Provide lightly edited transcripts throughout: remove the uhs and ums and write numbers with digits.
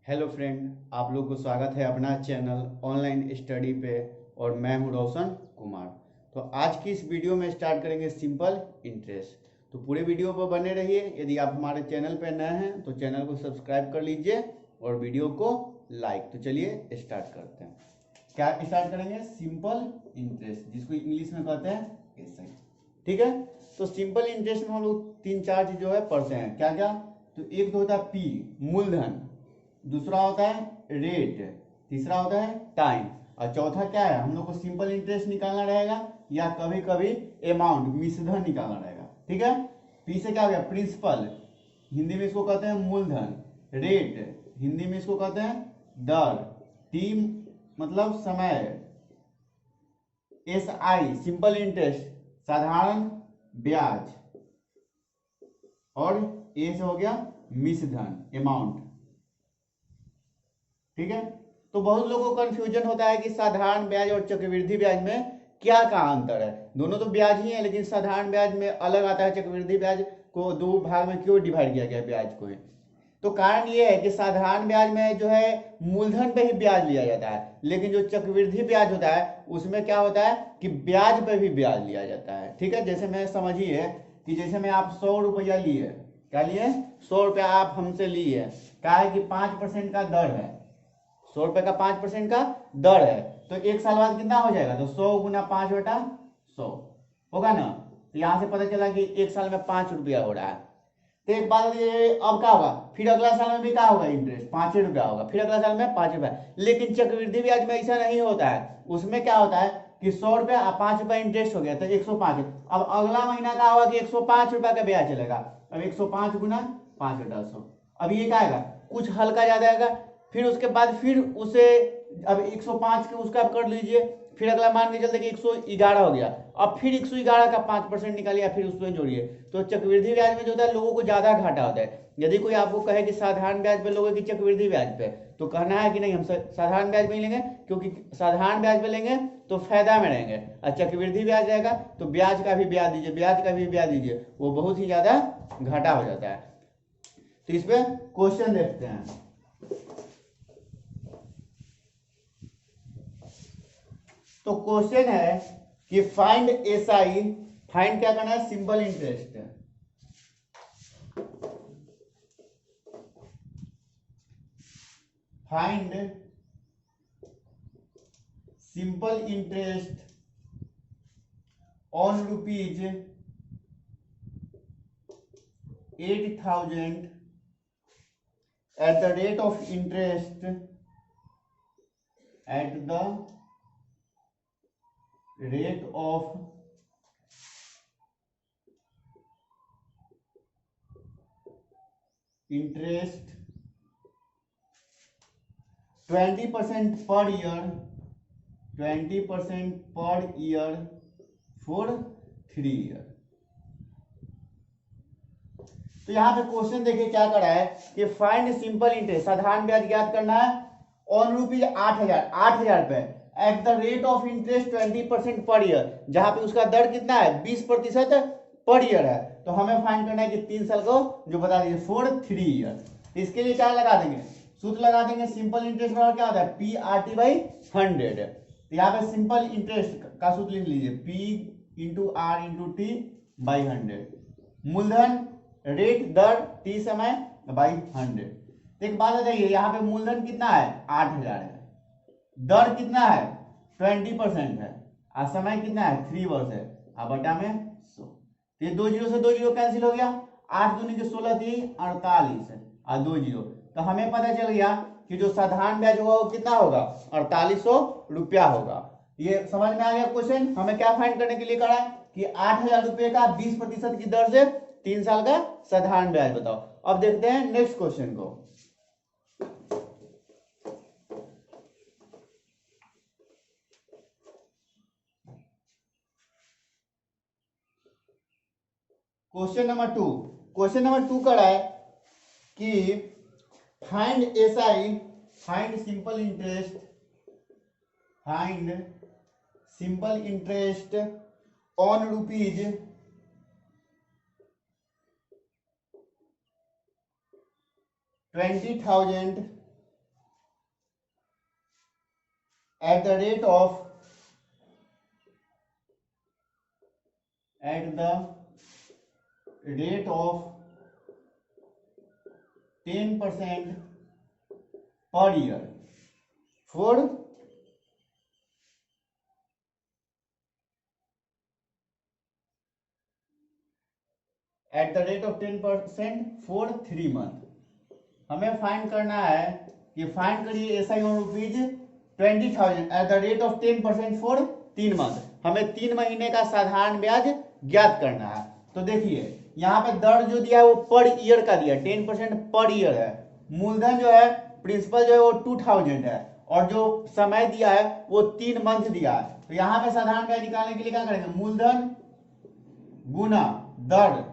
Hello friend, आप लोग को स्वागत है अपना चैनल ऑनलाइन स्टडी पे। और मैं हूं रोशन कुमार। तो आज की इस वीडियो में स्टार्ट करेंगे सिंपल इंटरेस्ट। तो पूरे वीडियो पर बने रहिए। यदि आप हमारे चैनल पे नए हैं तो चैनल को सब्सक्राइब कर लीजिए और वीडियो को लाइक। तो चलिए स्टार्ट करते हैं। क्या स्टार्ट करेंगे? सिंपल इंटरेस्ट, जिसको इंग्लिश में कहते हैं एसआई। ठीक है। तो सिंपल इंटरेस्ट में हम लोग तीन चार चीज जो है पढ़ते हैं। क्या क्या? तो एक तो होता है पी, मूलधन। दूसरा होता है रेट। तीसरा होता है टाइम। और चौथा क्या है? हम लोग को सिंपल इंटरेस्ट निकालना रहेगा या कभी कभी अमाउंट, मिश्रधन निकालना रहेगा। ठीक है। पी से क्या हो गया? प्रिंसिपल, हिंदी में इसको कहते हैं मूलधन। रेट, हिंदी में इसको कहते हैं दर। टी मतलब समय। एस आई सिंपल इंटरेस्ट, साधारण ब्याज। और ए से हो गया मिश्रधन, अमाउंट। ठीक है। तो बहुत लोगों को कंफ्यूजन होता है कि साधारण ब्याज और चक्रवृद्धि ब्याज में क्या का अंतर है। दोनों तो ब्याज ही है, लेकिन साधारण ब्याज में अलग आता है। चक्रवृद्धि ब्याज को दो भाग में क्यों डिवाइड किया गया ब्याज को? तो कारण ये है कि साधारण ब्याज में जो है मूलधन पे ही ब्याज लिया जाता है, लेकिन जो चक्रवृद्धि ब्याज होता है उसमें क्या होता है कि ब्याज पे भी ब्याज लिया जाता है। ठीक है। जैसे मैं समझिए कि जैसे मैं आप 100 रुपया लिए, क्या लिए? 100 रुपया आप हमसे लिए। क्या है कि 5% का दर है। 100 रुपए का 5% का दर है। तो एक साल बाद कितना हो जाएगा? तो 100 × 5/100 होगा ना। तो यहां से पता चला कि एक साल में 5 रुपया हो रहा है। तो एक बात ये, अब क्या होगा? फिर अगला साल में भी क्या होगा? इंटरेस्ट 5 रुपया होगा। फिर अगला साल में 5 रुपया। लेकिन चक्रवृद्धि ब्याज में ऐसा नहीं होता है। उसमें क्या होता है कि 100 रुपया 5 रुपया इंटरेस्ट हो गया तो 105। अब अगला महीना क्या होगा कि 105 रुपया का ब्याज चलेगा। अब 105 × 5/100। अब ये क्या आएगा? कुछ हल्का ज्यादा आएगा। फिर उसके बाद फिर उसे अब 105 के उसका कर लीजिए। फिर अगला मान के चलते कि 111 हो गया। अब फिर 111 का 5% निकालिए, फिर उसमें जोड़िए। तो चक्रवृद्धि ब्याज में जो होता है लोगों को ज्यादा घाटा होता है। यदि कोई आपको कहे कि साधारण ब्याज पे लोगे कि चक्रवृद्धि ब्याज पे, तो कहना है कि नहीं, हम साधारण ब्याज पे ही लेंगे, क्योंकि साधारण ब्याज पे लेंगे तो फायदा में रहेंगे। और चक्रवृद्धि ब्याज रहेगा तो ब्याज का भी ब्याज दीजिए, ब्याज का भी ब्याज दीजिए, वो बहुत ही ज्यादा घाटा हो जाता है। तो इस पे क्वेश्चन देखते हैं। तो क्वेश्चन है कि फाइंड एस आई। फाइंड क्या करना है? Simple interest. Find simple interest on rupees 8,000 at the rate of interest at the rate of interest 20% per year, 20% per year for 3 year। तो यहां पे क्वेश्चन देखिए क्या करा है कि फाइंड सिंपल इंटरेस्ट, साधारण ब्याज ज्ञात करना है ऑन रुपीज 8,000 रुपए eight the rate of interest 20% per year, जहां पे उसका दर कितना है? 20% पर ईयर है। तो हमें फाइंड करना है कि 3 साल को जो बता दीजिए फॉर 3 ईयर। इसके लिए क्या लगा देंगे? सूत्र लगा देंगे। सिंपल इंटरेस्ट बराबर क्या होता है? P R T by 100। तो यहाँ पे सिंपल इंटरेस्ट का सूत्र लिख लीजिए, P into R into T by 100। मूलधन, रेट दर, टी समय बाई 100। एक बात बताइए, यहाँ पे मूलधन कितना है? 8,000 है। दर कितना है? 20% है। और समय कितना है? 3 वर्ष है। और बटा में 100। तो ये 2 जीरो से 2 जीरो कैंसिल हो गया। 8 दूनी के 16 थी 48 और 2 जीरो। तो हमें पता चल गया कि जो साधारण ब्याज होगा वो कितना होगा? 4800 रुपया होगा। ये समझ में आ गया क्वेश्चन? हमें क्या फाइंड करने के लिए करा है कि 8,000 रुपये का 20% की दर से 3 साल का साधारण ब्याज बताओ। अब देखते हैं नेक्स्ट क्वेश्चन को। Question number 2। क्वेश्चन नंबर 2 करा है कि find S I, find simple interest, find simple interest on rupees 20,000 at the rate of 10% per year for at the rate of 10% for 3 month। हमें फाइंड करना है कि find करिए SI on rupees 20,000 eight the rate of 10% for 3 month. हमें 3 महीने का साधारण ब्याज ज्ञात करना है। तो देखिए यहाँ पे दर जो दिया है वो पर ईयर का दिया, 10% पर ईयर है। मूलधन जो है प्रिंसिपल जो है वो 2,000 है और जो समय दिया है वो 3 मंथ दिया है। तो यहाँ पे साधारण ब्याज निकालने के लिए क्या करेंगे, मूलधन गुना दर,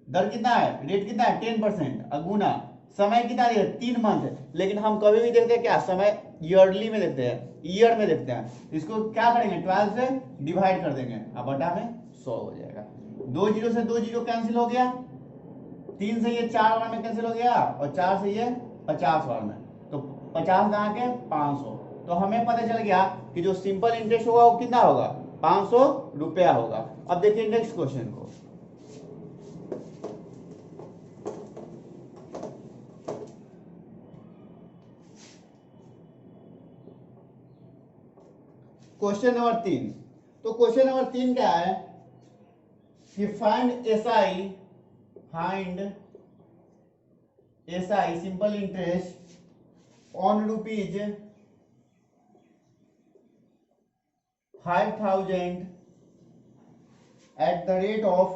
दर कितना है, रेट कितना है 10% और गुना समय कितना दिया 3 मंथ। लेकिन हम कभी भी देखते हैं क्या, समय ईयरली में देखते हैं, ईयर में देखते हैं। इसको क्या करेंगे 12 से डिवाइड कर देंगे, अब बटा में 100 हो जाएगा। 2 जीरो से 2 जीरो कैंसिल हो गया, 3 से ये 4 बार में कैंसिल हो गया और 4 से ये 50 बार में, तो 50 कहाँ के 500। तो हमें पता चल गया कि जो सिंपल इंटरेस्ट होगा वो कितना होगा 500 रुपया होगा। अब देखिए नेक्स्ट क्वेश्चन को। Question number 3। तो क्वेश्चन नंबर 3 क्या है कि find SI simple interest on rupees 5,000 at rate of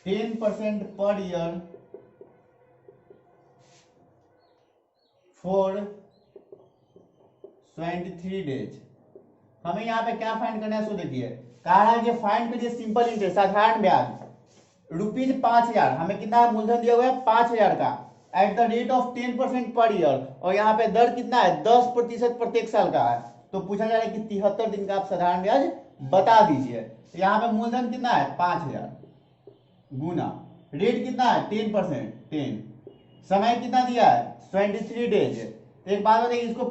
10% per year for 23 days. हमें यहाँ पे क्या फाइंड करना है, सो देखिए कहा है कि फाइंड करिए सिंपल इंटरेस्ट साधारण ब्याज रुपीज 5,000, हमें कितना मूलधन दिया हुआ है 5,000 का, eight the rate of 10% per year, और यहाँ पे दर कितना है 10% प्रत्येक साल का है। तो पूछा जा रहा है कि 73 दिन का आप साधारण ब्याज बता दीजिए। तो यहाँ पे मूलधन कितना है 5,000 गुना रेट कितना है 10%, 10, समय कितना दिया है 23 डेज। तो एक बात बताइए, इसको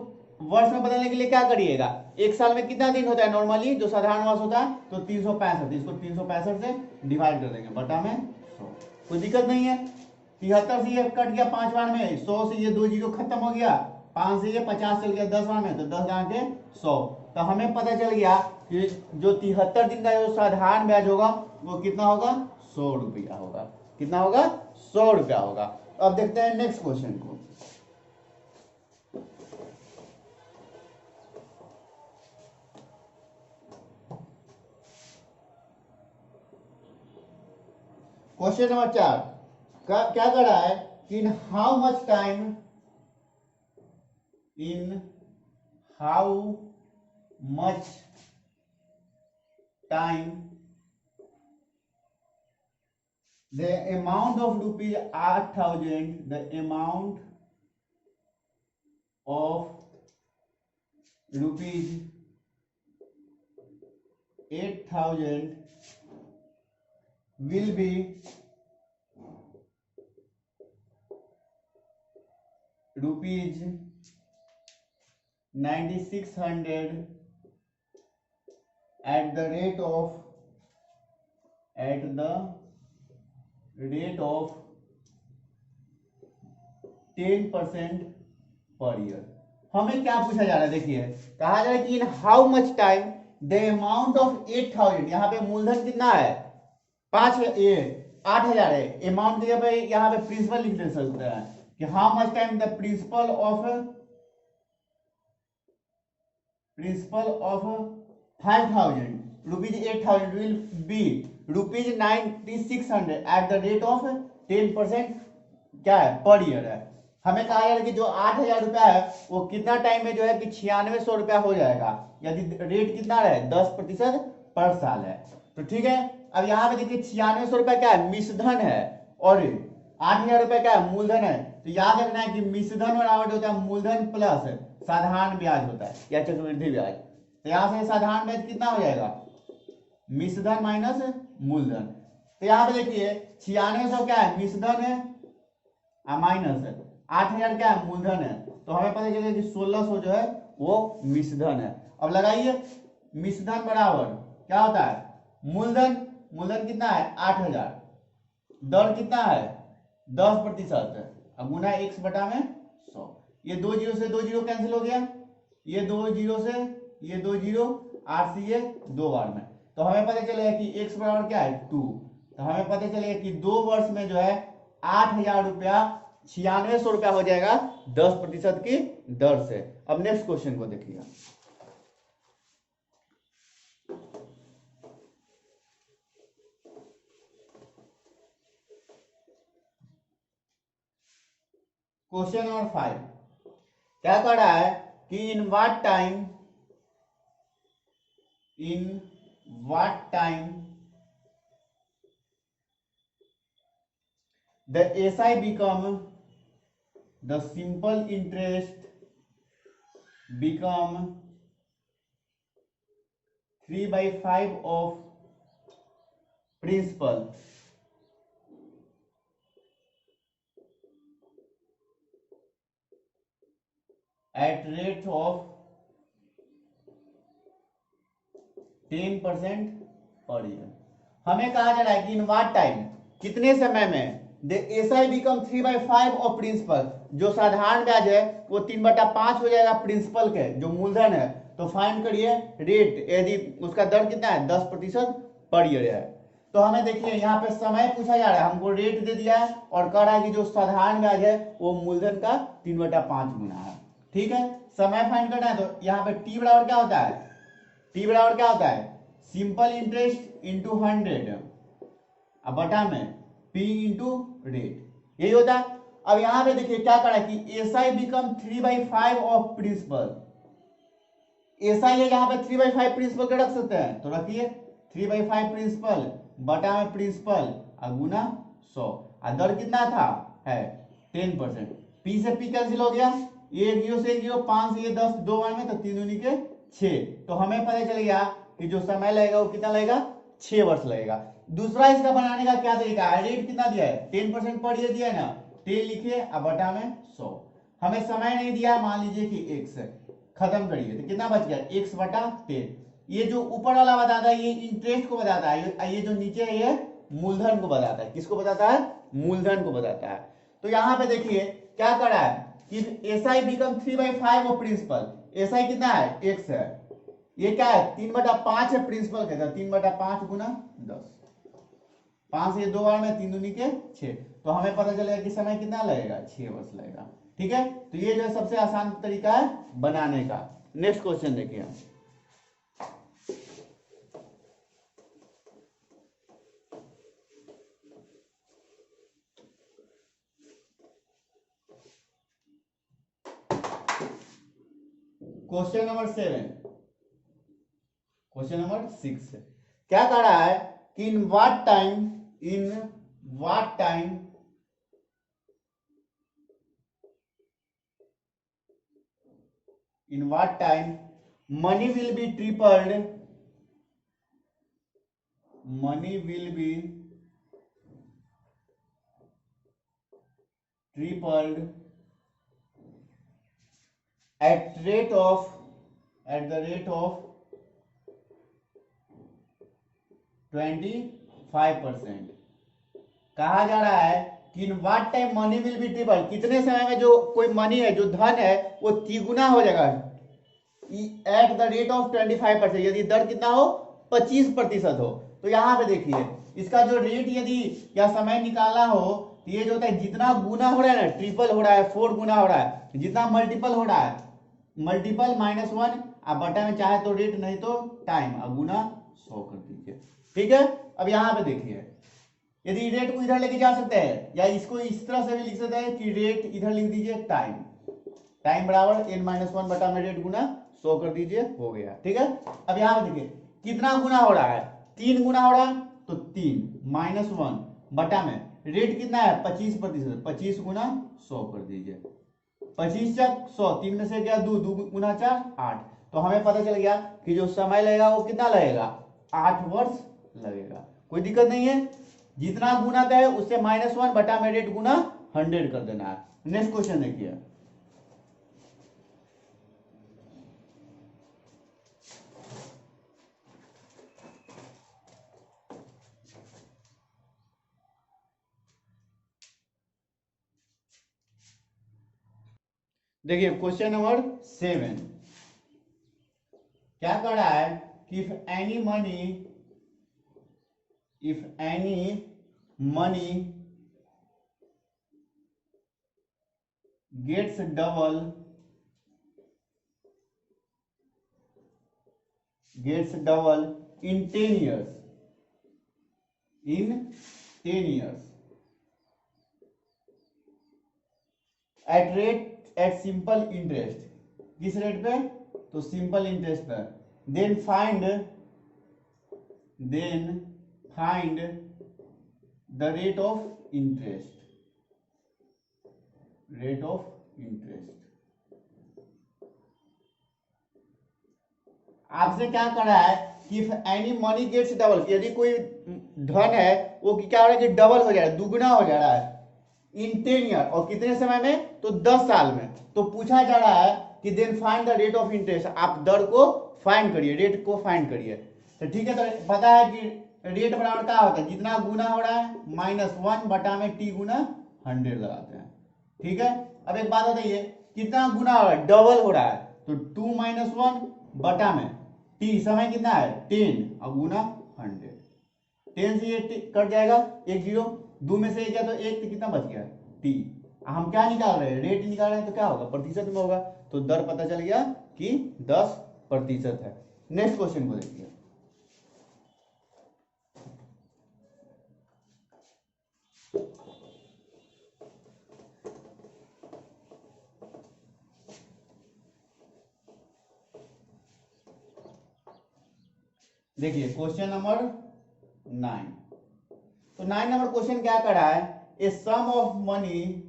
वर्ष में बदलने के लिए क्या करिएगा, एक साल में कितना दिन होता है नॉर्मली जो साधारण वर्ष होता है, तो 365, इसको 365 से डिवाइड कर देंगे बटा में 100। कोई दिक्कत नहीं है। 73 से ये कट गया 5 बार में, 100 से ये 2 जीरो खत्म हो गया, 5 से ये 50 चल गया 10 बार में, तो 10 दांके 100। तो हमें पता चल गया कि जो 73 दिन का जो साधारण ब्याज होगा वो कितना होगा 100 रुपया होगा। कितना होगा 100 रुपया होगा। अब देखते हैं नेक्स्ट क्वेश्चन को। क्वेश्चन नंबर 4 क्या कर रहा है कि in how much time the amount of rupees 8,000, the amount of rupees 8,000 will be rupees 9,600 at the rate of 10% per year. हमें क्या पूछा जा रहा है, देखिए कहा जा रहा है कि in how much time the amount of 8,000, यहाँ पे मूलधन कितना है 8,000 है, अमाउंट की जगह यहाँ पे प्रिंसिपल लिख दे सकते हैं कि how much time the principle of 5,000 rupees 8,000 will be rupees 9,600 eight the rate of 10% क्या है पर ईयर है। हमें कहा जा रहा है कि जो 8,000 रुपया है वो कितना टाइम में जो है कि 9600 रुपया हो जाएगा, यदि रेट कितना रहे 10% पर साल है। तो ठीक है, अब यहाँ पे देखिए 9600 रुपया क्या है मिश्रधन है और 8,000 रुपया क्या है मूलधन है। तो याद रखना है कि मिश्रधन बराबर होता है मूलधन प्लस साधारण ब्याज होता है या चक्रवृद्धि ब्याज। तो यहाँ से साधारण ब्याज कितना हो जाएगा मिश्रधन माइनस मूलधन। तो यहाँ पे देखिए 9600 क्या है मिश्रधन है माइनस है, 8000 क्या है, मूलधन है, तो हमें पता चलेगा कि 1600 जो है वो मिश्रधन है। अब लगाइए, मिश्रधन बराबर क्या होता है, मूलधन, मूलधन कितना है 8000, दर कितना है 10%, अब गुना x बटा में 100, ये 2 जीरो से 2 जीरो कैंसिल हो गया, ये 2 जीरो से ये 2 जीरो, 8 से ये 2 बार में, तो हमें पता चलेगा कि x बराबर क्या है 2, तो हमें पता चलेगा कि 2 वर्ष में जो है 8000 रुपया 9600 रुपया हो जाएगा 10% की दर से। अब नेक्स्ट क्वेश्चन को देखिए, क्वेश्चन नंबर 5 क्या कर रहा है कि in what time the SI become the simple interest become 3/5 of principal at rate of 10% per year. हमें कहा जा रहा है कि इन व्हाट टाइम, कितने समय में the SI become 3/5 of principal, जो साधारण ब्याज है वो 3/5 हो जाएगा प्रिंसिपल के जो मूलधन है, तो फाइंड करिए रेट, यदि उसका दर कितना है 10% पर ईयर है। तो हमें देखिए यहाँ पे समय पूछा जा रहा है, हमको रेट दे दिया है और कह रहा है कि जो साधारण ब्याज है वो मूलधन का 3/5 गुना है। ठीक है, समय फाइंड करना है, तो यहाँ पे टी बराबर क्या होता है, टी बराबर क्या होता है, सिंपल इंटरेस्ट इंटू 100 अब बटा में पी इंटू रेट, यही होता है। अब यहां पे देखिए क्या करा कि SI become 3/5 of principal, SI है जहां पे 3/5 प्रिंसिपल के रख सकते हैं, तो रखिए 3/5 प्रिंसिपल बटा में प्रिंसिपल और गुना 100, और दर कितना था है 10%, पी से पी कैंसिल हो गया, ये 1 जीरो से 1 जीरो, 5 से ये 10, 2 बार में, तो 3 दूनी के 6, तो हमें पता चल गया कि जो समय लगेगा वो कितना लगेगा 6 वर्ष लगेगा। दूसरा इसका बनाने का क्या तरीका है, रेट कितना दिया है 10% पर ईयर दिया है ना, 10 लिखिए अब बटा में 100, हमें समय नहीं दिया, मान लीजिए कि x खत्म करिए तो कितना बच गया x बटा 10, ये जो ऊपर वाला बताता है ये इंटरेस्ट को बताता है, ये जो नीचे है ये मूलधन को बताता है, किसको बताता है, मूलधन को बताता है। तो यहाँ पे देखिए क्या कर रहा है कि SI become 3/5 of principal, SI कितना है x है, ये क्या है 3/5 है प्रिंसिपल के, 3/5 गुना 10, 5 से 2 बार में 3 दूनी के 6, तो हमें पता चलेगा कि समय कितना लगेगा 6 वर्ष लगेगा। ठीक है, तो ये जो है सबसे आसान तरीका है बनाने का। नेक्स्ट क्वेश्चन देखिए, क्वेश्चन नंबर 7, क्वेश्चन नंबर 6 क्या कह रहा है कि in what time money will be tripled at the rate of 25%। कहा जा रहा है कि in what time money will be triple, कितने समय में जो कोई मनी है जो धन है वो तिगुना हो जाएगा एट द रेट ऑफ 25%, यदि दर कितना हो 25% हो। तो यहाँ पे देखिए इसका जो रेट यदि या समय निकालना हो तो ये जो होता है जितना गुना हो रहा है ना, ट्रिपल हो रहा है 4 गुना हो रहा है, जितना मल्टीपल हो रहा है मल्टीपल -1 आप बटा में चाहे तो रेट नहीं तो टाइम अब गुना 100 कर दीजिए। ठीक है, अब यहाँ पे देखिए यदि रेट को इधर लेके जा सकते हैं या इसको इस तरह से भी लिख सकते हैं कि रेट इधर लिख दीजिए टाइम बराबर n-1 बटा में रेट गुना 100 कर दीजिए, हो गया। ठीक है, अब यहाँ पे देखिए कितना गुना हो रहा है 3 गुना हो रहा है, तो 3 -1 बटा में रेट कितना है 25%, 25 गुना 100 कर दीजिए, 25 चक 100, 3 में से क्या 2 गुना 4 8, तो हमें पता चल गया कि जो समय लगेगा वो कितना लगेगा 8 वर्ष लगेगा। कोई दिक्कत नहीं है, जितना गुना का है उससे -1 बटा में रेट गुना 100 कर देना है। नेक्स्ट क्वेश्चन देखिए, देखिए क्वेश्चन नंबर 7 क्या कर रहा है कि if any money gets double in 10 years at simple interest, किस रेट पे, तो सिंपल इंटरेस्ट पे, then find the rate of interest. आपसे क्या कर रहा है कि if any money gets double, यदि कोई धन है वो क्या हो रहा है कि डबल हो जा रहा है, दुगना हो जा रहा है इन 10 ईयर, और कितने समय में, तो 10 साल में। तो पूछा जा रहा है कि then find the rate of interest, आप दर को फाइंड करिए, रेट को फाइंड करिए। तो ठीक है, तो पता है कि रेट बराबर क्या होता है, जितना गुना हो रहा है -1 बटा में t गुना 100 लगाते हैं। ठीक है, अब एक बात बताइए, कितना गुना हो रहा है, डबल हो रहा है, तो 2 - 1 बटा में t, समय कितना है 10 और गुना 100। 10 से ये कट जाएगा, 1 0, 2 में से 1 गया तो 1, तो कितना बच गया t। हम क्या निकाल रहे हैं, रेट निकाल रहे हैं, तो क्या होगा, प्रतिशत में होगा, तो दर पता चल गया कि 10% है। नेक्स्ट क्वेश्चन को देखिए, देखिए क्वेश्चन नंबर 9। तो 9 नंबर क्वेश्चन क्या कर रहा है, a sum of money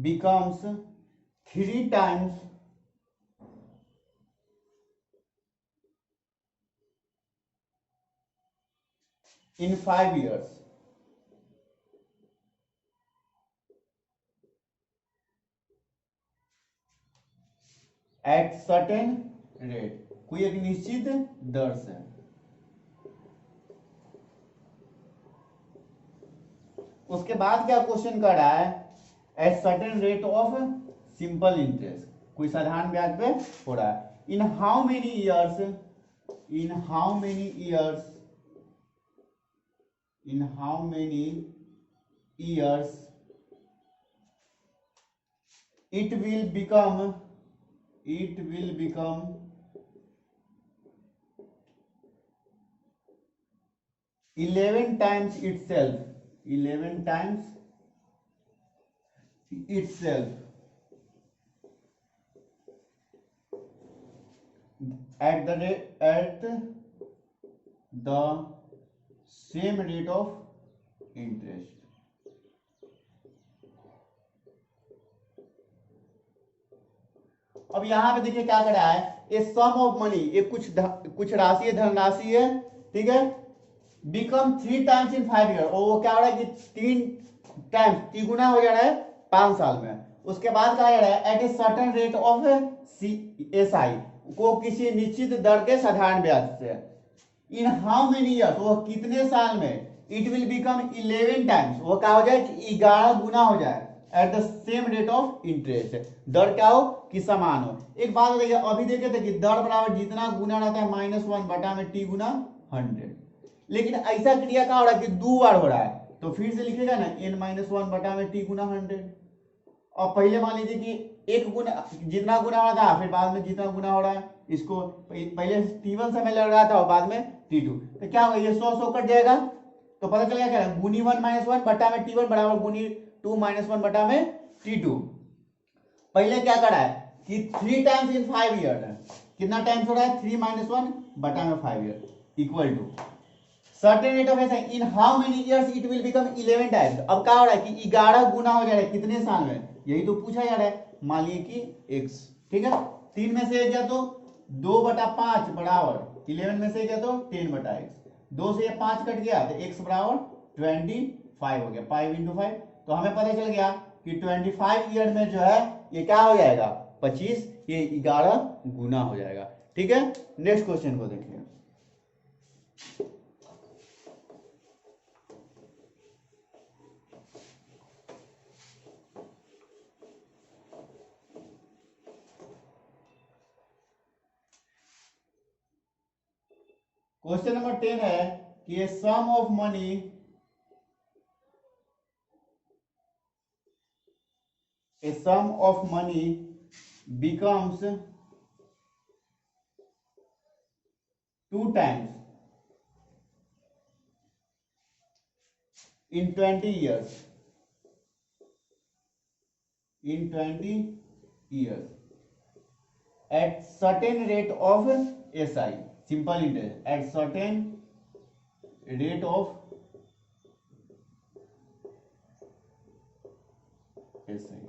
becomes 3 times in 5 years at certain rate, कोई एक निश्चित दर से। उसके बाद क्या क्वेश्चन कर रहा है, at certain rate of simple interest, कोई साधारण ब्याज पे हो रहा है, इन how many years it will become 11 times itself at the same rate of interest। अब यहां पे देखिए क्या कर रहा है, ए सम ऑफ मनी, ये कुछ राशि है, धनराशि है, ठीक है, बिकम 3 टाइम्स इन 5 ईयर, और वो क्या हो रहा है कि 3 टाइम्स, 3 गुना हो जा रहा है 5 साल में। उसके बाद क्या हो रहा है, at a certain rate of SI, को किसी निश्चित दर के साधारण ब्याज से, इन हाउ मेनी ईयर्स, वो कितने साल में, इट विल बिकम 11 टाइम्स, वो क्या हो जाए कि 11 गुना हो जाए, at the same rate of interest, दर क्या हो कि समान हो। एक बात बताइए, अभी देखे थे कि दर बराबर जितना गुना रहता है -1 बटा में t गुना 100, लेकिन ऐसा क्रिया क्या हो रहा है कि 2 बार हो रहा है, तो फिर से लिखेगा ना n-1 बटा में t गुना 100। और पहले मान लीजिए कि एक गुना, जितना गुना हो रहा था, फिर बाद में जितना गुना हो रहा है, इसको पहले t1 समय लग रहा था और बाद में t2, तो क्या होगा, ये 100 कट जाएगा, तो पता चलेगा क्या, गुनी 1-1 बटा में t1 बराबर गुनी 2-1 बटा में t2। पहले क्या करा है कि 3 टाइम्स इन 5 ईयर, कितना टाइम्स हो रहा है, 3-1 बटा में 5 year equal to, certain rate of SI in how many years it will become 11 times. अब क्या हो रहा है कि 11 गुना हो जा रहा है कितने साल में, यही तो पूछा जा रहा है। मान लिए कि x, ठीक है, 3 में से एक गया तो 2/5 बराबर 11 में से गया तो 10/x, 2 से ये 5 कट गया तो x बराबर 25 हो गया, 5 × 5। तो हमें पता चल गया कि 25 ईयर में जो है ये क्या हो जाएगा 25, ये 11 गुना हो जाएगा। ठीक है, नेक्स्ट क्वेश्चन को देखिए। क्वेश्चन नंबर 10 है कि a sum of money becomes 2 times in 20 years at certain rate of SI, simple interest, at certain rate of SI।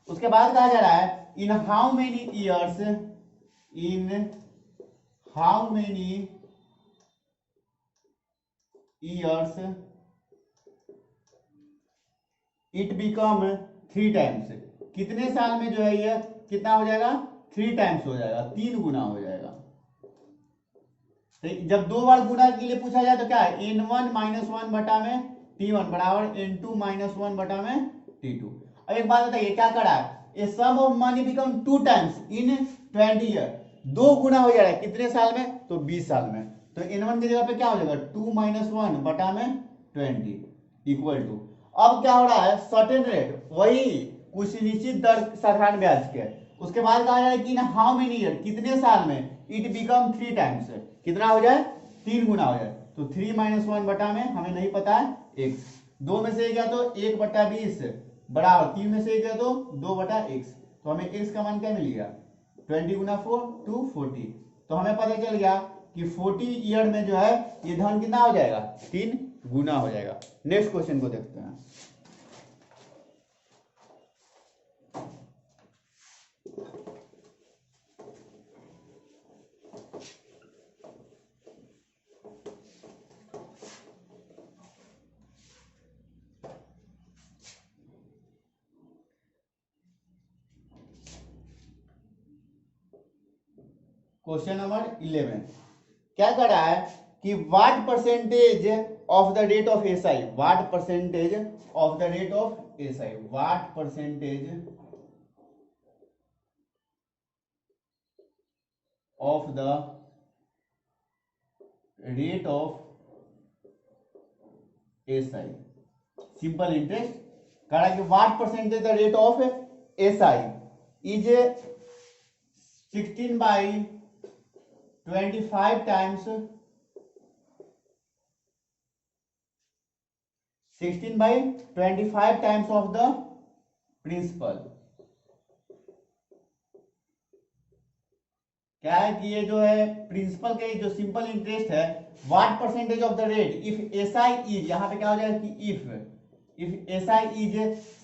उसके बाद कहा जा रहा है इन how many years it become 3 times, कितने साल में जो है ये कितना हो जाएगा 3 टाइम्स हो जाएगा, 3 गुना हो जाएगा। तो जब 2 बार गुना के लिए पूछा जाए तो क्या है n1 - 1 बटा में t1 बराबर n2 - 1 बटा में t2। अब एक बात बताइए क्या करा है, a sum of money become 2 times in 20 year, 2 गुना हो जा रहा है कितने साल में तो 20 साल में। तो n1 की जगह पे क्या हो जाएगा 2 - 1 बटा में 20 इक्वल टू, अब क्या हो रहा है सर्टेन रेट, वही कुछ निश्चित दर साधारण ब्याज के। उसके बाद कहा जाए कि हाउ मेनी ईयर, कितने साल में इट बिकम 3 टाइम्स, कितना हो जाए 3 गुना हो जाए। तो 3 - 1 बटा में हमें नहीं पता है x, 2 में से गया तो 1/20 बराबर 3 में से गया तो 2/x। तो हमें x का मान क्या मिल गया 20 × 4 240। तो हमें पता चल गया कि 40 ईयर में जो है ये धन कितना हो जाएगा 3 गुना हो जाएगा। नेक्स्ट क्वेश्चन को देखते हैं। क्वेश्चन नंबर 11 क्या कर रहा है कि what percentage of the rate of SI, what percentage of the rate of SI, what percentage of the rate of SI, simple interest कह रहा है कि what percentage the rate of SI is 16/25 times 16/25 times of the principal. क्या है कि ये जो है प्रिंसिपल के जो सिंपल इंटरेस्ट है what percentage of the rate if SI is, यहां पे क्या हो जाएगा कि if SI is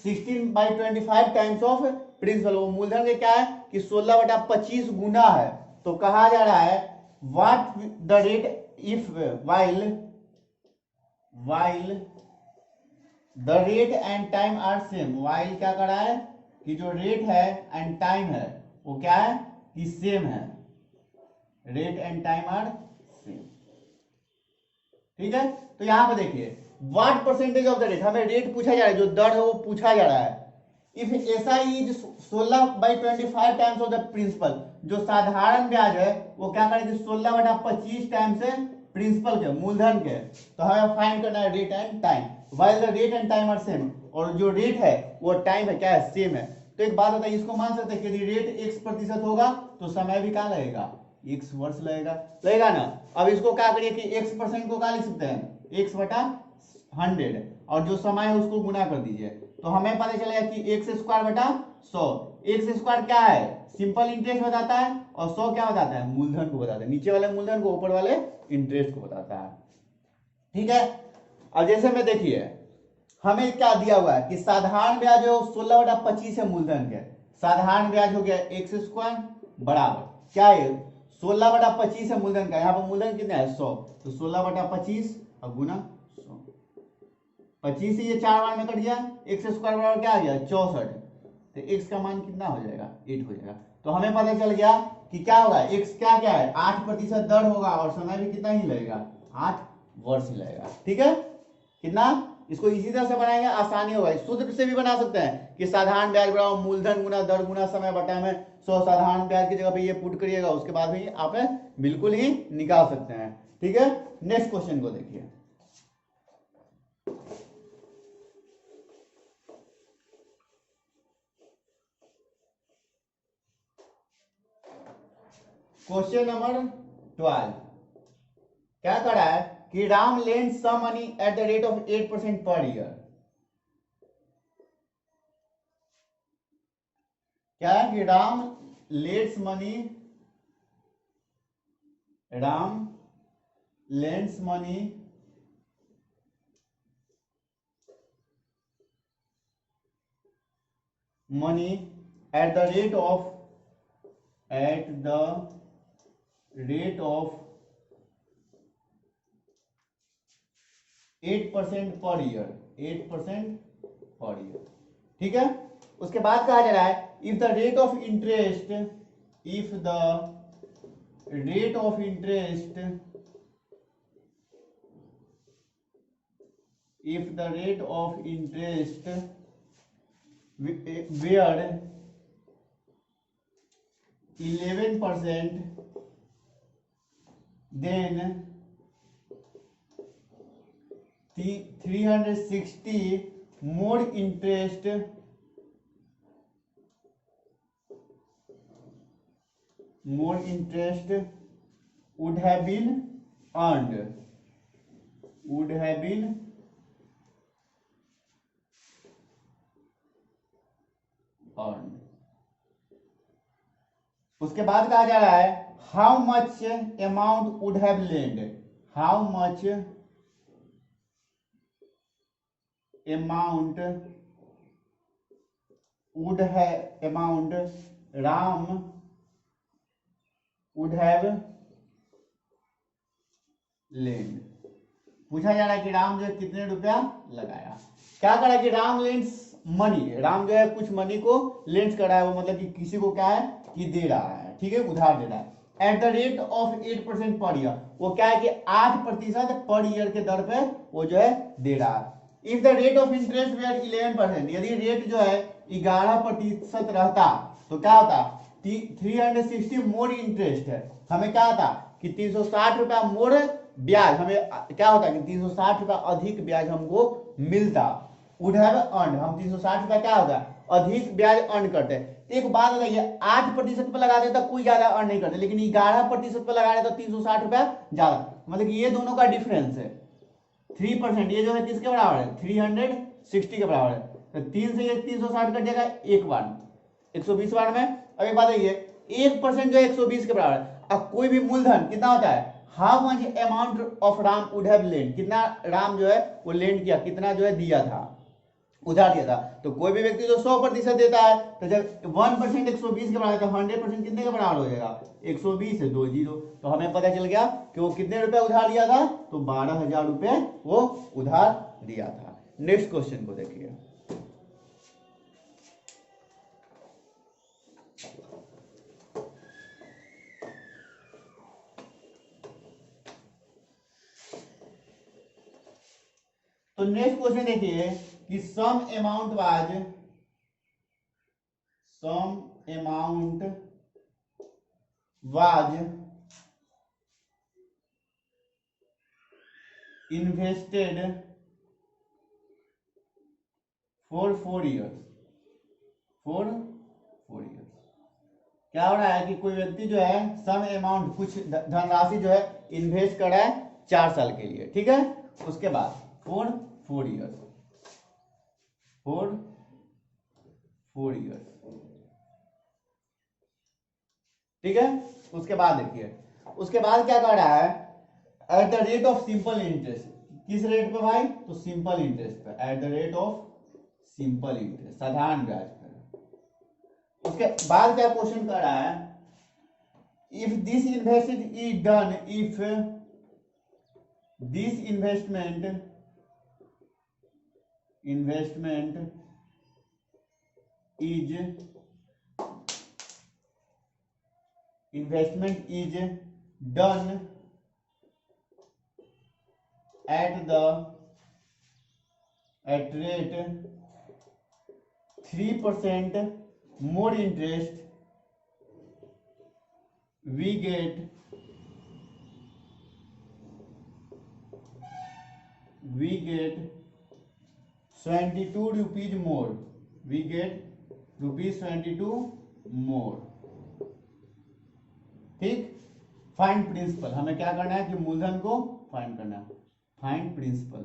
16/25 times of principal, वो मूलधन के क्या है कि 16/25 गुना है। तो कहा जा रहा है what the rate if while the rate and time are same, while क्या कर रहा है कि जो रेट है एंड टाइम है वो क्या है कि सेम है, rate and time are same. ठीक है, तो यहां पर देखिए what percentage of the rate, हमें रेट पूछा जा रहा है, जो दर है वो पूछा जा रहा है। If SI is 16/25 times of the principal, जो साधारण ब्याज है वो क्या करेगी 16/25 टाइम्स है प्रिंसिपल के मूलधन के। तो हमें फाइंड करना है rate and time, while the rate and time are same, और जो रेट है वो टाइम है क्या है सेम है। तो एक बात बताइए, इसको मान सकते हैं कि यदि रेट x% होगा तो समय भी क्या लगेगा x वर्ष लगेगा ना। अब इसको क्या करिए कि x% को क्या लिख सकते हैं x/100, और जो समय है उसको गुना कर दीजिए। तो हमें पता चलेगा कि x² 100, x² क्या है सिंपल इंटरेस्ट बताता है, और 100 क्या बताता है मूलधन को बताता है, नीचे वाले मूलधन को ऊपर वाले इंटरेस्ट को बताता है। ठीक है। अब जैसे में देखिए हमें क्या दिया हुआ है कि साधारण ब्याज जो 16/25 है मूलधन के, साधारण ब्याज हो गया एक्स स्क्वायर बराबर क्या है 16/25 है मूलधन का, यहाँ पर मूलधन कितना है 100, तो 16/25 और गुना 100, 25 से ये 4 बार में कट गया, एक्स स्क्वायर बराबर क्या आ गया 64, तो एक्स का मान कितना हो जाएगा 8 हो जाएगा। तो हमें पता चल गया कि क्या होगा एक्स क्या क्या है 8% दर होगा और समय भी कितना ही लगेगा 8 वर्ष ही लगेगा। ठीक है, कितना, इसको इसी तरह से बनाएंगे आसानी होगा, सूत्र से भी बना सकते हैं कि साधारण ब्याज बराबर मूलधन गुना दर गुना समय बटा में 100, साधारण ब्याज की जगह पे ये पुट करिएगा, उसके बाद भी आप बिल्कुल ही निकाल सकते हैं। ठीक है, नेक्स्ट क्वेश्चन को देखिए। क्वेश्चन नंबर 12 क्या कर रहा है कि Ram lend some money at the rate of 8% per year. क्या है कि Ram lets money, Ram lends money at the rate of 8% per year, 8% per year. ठीक है, उसके बाद कहा जा रहा है if the rate of interest, if the rate of interest, if the rate of interest were 11%, then 360 more interest would have been earned, उसके बाद कहा जा रहा है how much amount would have lend, how much amount Ram would have lend. पूछा जा रहा है कि राम जो है कितने रुपया लगाया, क्या करा कि राम लेंड्स मनी, राम जो है कुछ मनी को लेंड्स कर रहा है, वो मतलब कि किसी को क्या है कि दे रहा है, ठीक है, उधार दे रहा है eight the rate of 8% per year, वो क्या है कि 8% पर ईयर के दर पे वो जो है दे रहा है। If the rate of interest were 11%, यदि रेट जो है 11% रहता तो क्या होता 360 मोर इंटरेस्ट है, हमें क्या होता कि 360 रुपया मोर ब्याज, हमें क्या होता कि 360 रुपया अधिक ब्याज हमको मिलता, वुड हैव अर्न, हम 360 रुपया क्या होगा अधिक ब्याज अर्न करते। एक बात बताइए 8% पे लगा देता कोई ज्यादा अर्न नहीं करते, लेकिन 11% पे लगा देता 360 रुपया ज्यादा, मतलब कि ये दोनों का डिफरेंस है 3%, ये जो है किसके बराबर है 360 के बराबर है, तो 3 से ये 360 कट जाएगा एक बार 120 बार में। अब एक बात है 1% जो है 120 के बराबर है। अब कोई भी मूलधन कितना होता है how much amount of Ram would have lend, कितना राम जो है वो लेंड किया, कितना जो है दिया था उधार दिया था, तो कोई भी व्यक्ति जो 100% देता है तो जब 1% 120 के बराबर तो 100% कितने के बराबर हो जाएगा 120 है 20, तो हमें पता चल गया कि वो कितने रुपए उधार दिया था तो 12,000 रुपए वो उधार दिया था। नेक्स्ट क्वेश्चन को देखिए। तो नेक्स्ट क्वेश्चन देखिए कि some amount was invested for 4 years, क्या हो रहा है कि कोई व्यक्ति जो है सम अमाउंट कुछ धनराशि जो है इन्वेस्ट कर रहा है 4 साल के लिए, ठीक है, उसके बाद फॉर 4 years, ठीक है। उसके बाद देखिए उसके बाद क्या कर रहा है eight the rate of simple interest, किस रेट पे भाई? तो सिंपल इंटरेस्ट पे, eight the rate of simple interest, साधारण ब्याज पर। उसके बाद क्या क्वेश्चन कर रहा है, if this investment is done, if this investment is done at rate 3% more interest, we get 22 rupees more, we get rupees 22 more। ठीक, फाइंड प्रिंसिपल, हमें क्या करना है कि मूलधन को फाइंड करना है, फाइंड प्रिंसिपल।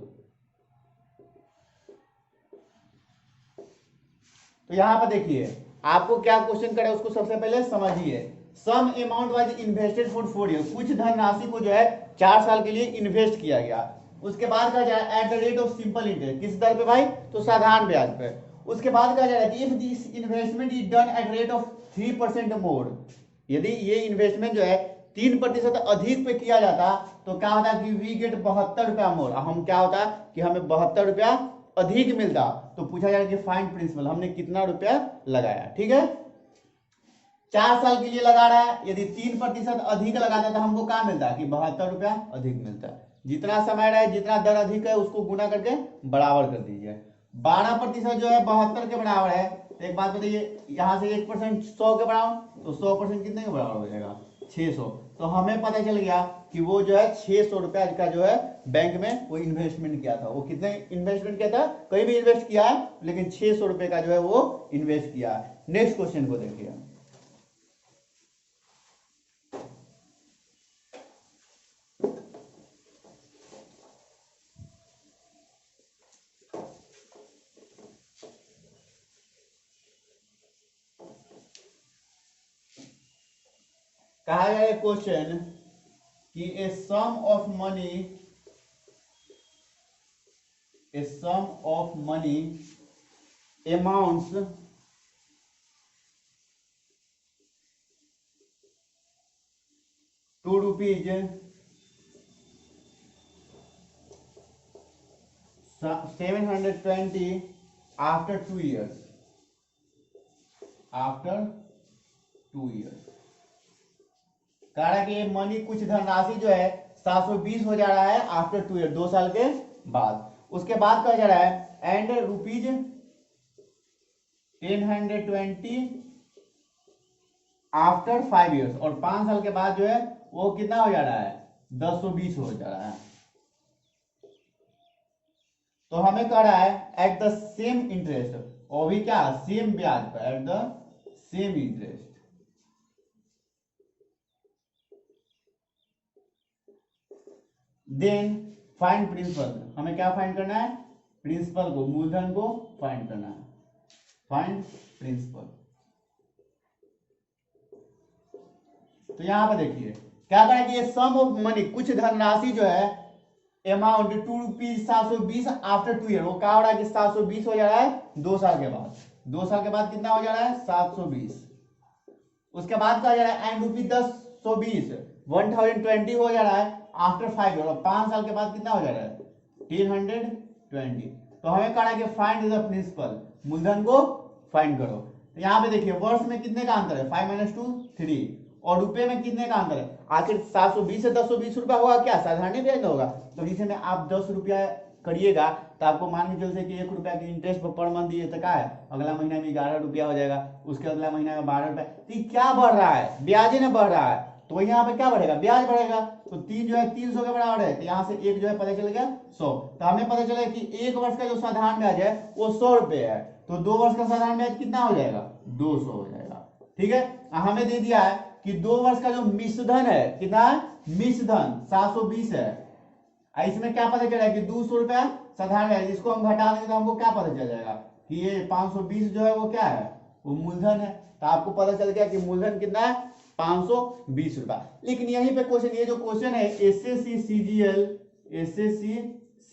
तो यहां पर देखिए आपको क्या क्वेश्चन करे उसको सबसे पहले समझिए। Some amount was invested for 4 year, कुछ धनराशि को जो है 4 साल के लिए इन्वेस्ट किया गया। उसके बाद कहा जा रहा है eight the rate of simple interest, किस दर पे भाई? तो साधारण ब्याज पे। उसके बाद कहा जा रहा है if this investment is done at rate of 3% मोर, यदि ये इन्वेस्टमेंट जो है 3% अधिक पे किया जाता तो क्या होता कि वी गेट 72 रुपया मोर, हम क्या होता कि हमें 72 रुपया अधिक मिलता। तो पूछा जाए कि फाइंड प्रिंसिपल, हमने कितना रुपया लगाया। ठीक है, 4 साल के लिए लगा रहा है, यदि 3% अधिक लगाता तो हमको क्या मिलता कि 72 रुपया अधिक मिलता। जितना समय रहे, जितना दर अधिक है उसको गुना करके बराबर कर दीजिए। 12% जो है 72 के बराबर है। तो एक बात बताइए, यहाँ से 1% 100 के बराबर, तो 100% कितने के बराबर हो जाएगा? 600। तो हमें पता चल गया कि वो जो है 600 रुपया का जो है बैंक में वो इन्वेस्टमेंट किया था। वो कितने इन्वेस्टमेंट किया था? कहीं भी इन्वेस्ट किया है, लेकिन 600 रुपए का जो है वो इन्वेस्ट किया है। नेक्स्ट क्वेश्चन को देखिए, कहा गया है क्वेश्चन कि a sum of money amounts ₹2 720 after 2 years, कह रहा है कि मनी कुछ धनराशि जो है 720 हो जा रहा है आफ्टर 2 ईयर, 2 साल के बाद। उसके बाद कहा जा रहा है एंड ₹1020 आफ्टर 5 years, और 5 साल के बाद जो है वो कितना हो जा रहा है? 1020 हो जा रहा है। तो हमें कह रहा है एट द सेम इंटरेस्ट, और भी क्या? सेम ब्याज पर, at the same interest. Then find principal, हमें क्या फाइंड करना है? प्रिंसिपल को, मूलधन को फाइंड करना है, फाइंड प्रिंसिपल। तो यहां पर देखिए क्या करें कि ये सम ऑफ मनी, कुछ धनराशि जो है अमाउंट ₹720 आफ्टर 2 ईयर, वो क्या हो रहा है कि 720 हो जा रहा है 2 साल के बाद। 2 साल के बाद कितना हो जा रहा है? 720। उसके बाद कहा जा रहा है एंड ₹1020 1020 हो जा रहा है आफ्टर 5 ईयर, और 5 साल के बाद कितना हो जा रहा है? 1020। तो हमें कहा है कि फाइंड द प्रिंसिपल, मूलधन को फाइंड करो। तो यहाँ पे देखिए वर्ष में कितने का अंतर है? 5 - 2 3, और रुपए में कितने का अंतर है? आखिर 720 से 1020 रुपया होगा क्या? साधारण ब्याज होगा। तो जिसे में आप 10 रुपया करिएगा तो आपको मान के चलते कि 1 रुपया की इंटरेस्ट पर मंथ दिए तो क्या है? अगला महीना में 11 रुपया हो जाएगा, उसके अगला महीना में 12 रुपया। तो क्या बढ़ रहा है? ब्याज ही ना बढ़ रहा है। तो यहाँ पे क्या बढ़ेगा? ब्याज बढ़ेगा। तो 3 जो है 300 के बराबर है, तो यहाँ से 1 जो है पता चल गया 100। तो हमें पता चला कि 1 वर्ष का जो साधारण ब्याज है वो 100 रुपये है, तो 2 वर्ष का साधारण ब्याज कितना हो जाएगा? 200 हो जाएगा। ठीक है, हमें दे दिया है कि 2 वर्ष का जो मिश्रधन है कितना है? मिश्रधन 720 है। इसमें क्या पता चला कि 200 रुपया साधारण ब्याज, जिसको हम घटा देंगे तो हमको क्या पता चल जाएगा कि ये 520 जो है वो क्या है? वो मूलधन है। तो आपको पता चल गया कि मूलधन कितना है? 520 रुपया। लेकिन यहीं पे क्वेश्चन, ये जो क्वेश्चन है एसएससी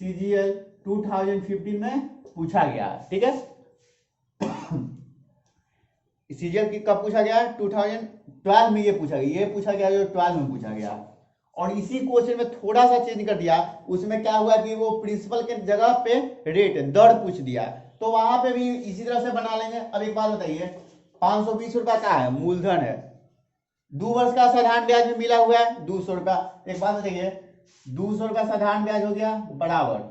CGL 2015 में पूछा गया, ठीक है। CGL की कब पूछा गया? 2012 में ये पूछा गया, जो 12 में पूछा गया। और इसी क्वेश्चन में थोड़ा सा चेंज कर दिया, उसमें क्या हुआ कि वो प्रिंसिपल के जगह पे रेट दर पूछ दिया, तो वहां पे भी इसी तरह से बना लेंगे। अब एक बात बताइए, 520 रुपया का है, मूलधन है, 2 वर्ष का साधारण ब्याज में मिला हुआ है 200 रुपया। एक बात बताइए, 200 रुपया साधारण ब्याज हो गया बराबर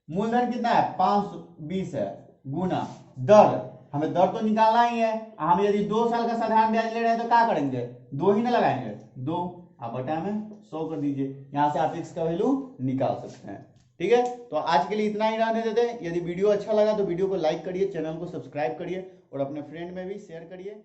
मूलधन कितना है 520 है, गुना दर, हमें दर तो निकालना ही है। हम यदि 2 साल का साधारण ब्याज ले रहे हैं तो क्या करेंगे, 2 ही ना लगाएंगे, 2 आप बटा में 100 कर दीजिए, यहां से आप x का वैल्यू निकाल सकते हैं, ठीक है। तो आज के लिए इतना ही रहने देते हैं। यदि वीडियो अच्छा लगा तो वीडियो को लाइक करिए, चैनल को सब्सक्राइब करिए और अपने फ्रेंड में भी शेयर करिए।